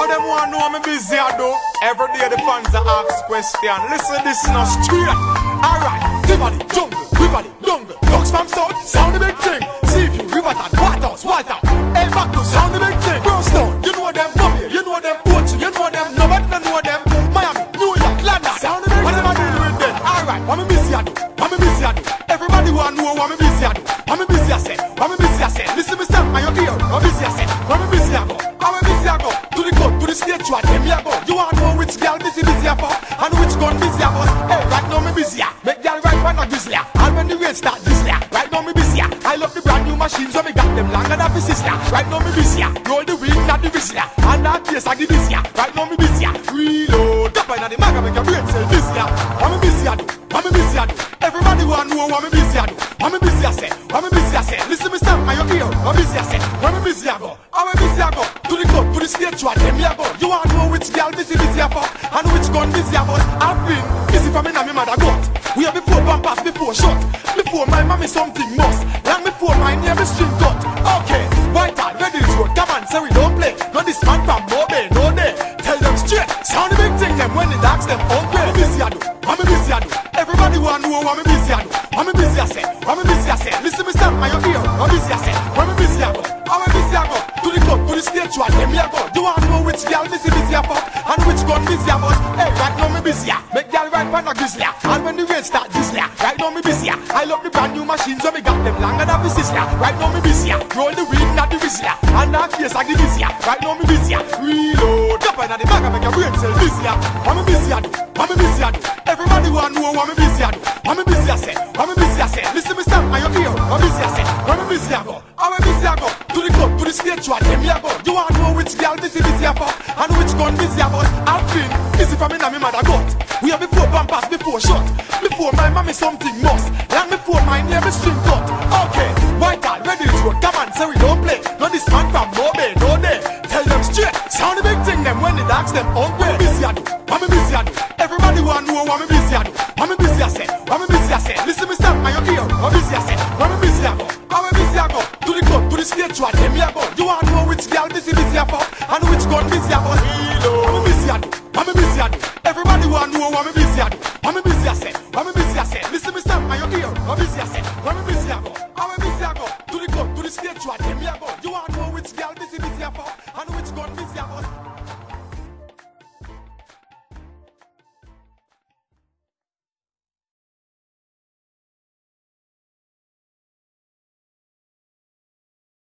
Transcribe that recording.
How them want know me busy I do? Every day the fans are ask question. Listen, this is not straight. Alright, Rivali, jungle, Rivali, jungle. Dogs from south, sound the big thing. See if you river that, White House, White House. Hey, back to sound the big thing. Brownstone, you know them, Bobby, you know them, Poach, you know them, nobody don't know them. Miami, New York, London, sound the big thing. What am I doing with them? Alright, what me busy I do? What me busy I do? Everybody want know what me busy I do. What me busy I say? What me busy I say? Listen me stop, are you here? What me busy I say? What me busy I go? How me busy I go? To the club, to the stage, what them here go? You want know which girl busy I for? And which gun busy I for? Hey, right now me busy I. Make girl right one not grizzly. And when the rain start grizzly, right now me busy I. I love the brand new machines, so me got them longer than the sister. Right now me busy I. Roll the weed, not the grizzly. And that case I give busy I. Right now me busy I. Reload. Tap in the maga, make your brain cell busy I. What me busy I do? What me busy I do? Everybody want know what me busy I do. What me busy I say? What me busy I say? Listen me stop, are you here? What busy I say? What me busy I go? How me busy I go? To the club, to the stage, what them here go? You want know which girl busy I for? And which gun busy I for? I've been busy for me and me mother got. We are before pampers, before shot. Before my mommy something must. Long before my name is string cut. Okay, White Hall, ready to road. Come on, say we don't play. Not this man from no day, no day. Tell them straight. Sound the big thing them when the dogs them hungry. What me busy I do? What me busy I do? Everybody want know what me busy I do. What me busy I say? What me busy I say? Listen me stop, are you here? What busy I say? What me busy I go? How me busy I go? To the club, to the stage, what them here go? You want know which girl busy I for? And which gun busy I for? Hey, right now me busy I. Make girl right pan a grizzly. And when the rain start drizzly, right now me busy I. I love the brand new machines, so me got them longer than the sister. Right now me busy I. Roll the weed, not the grizzly. And that case I give busy I. Right now me busy I. Reload. Tap in the maga, make your brain cell busy I. What me busy I do? What me busy I do? Everybody want know what me busy I do. What me busy I say? What me busy I say? Listen me stop, are you here? What busy I say? What me busy I go? How me busy I go? To the club, to the stage, what them here go? You want know which girl busy I for? And which gun busy I for? I've been busy for me and me mother got. We are before pampers, before shot. Before my mommy something must. Long before my name is string cut. Okay, White Hall, ready to road. Come on, say we don't play. Not this man from no day, no day. Tell them straight. Sound the big thing them when the dogs them hungry. What me busy I do? What me busy I do? Everybody want know what me busy I do. What me busy I say?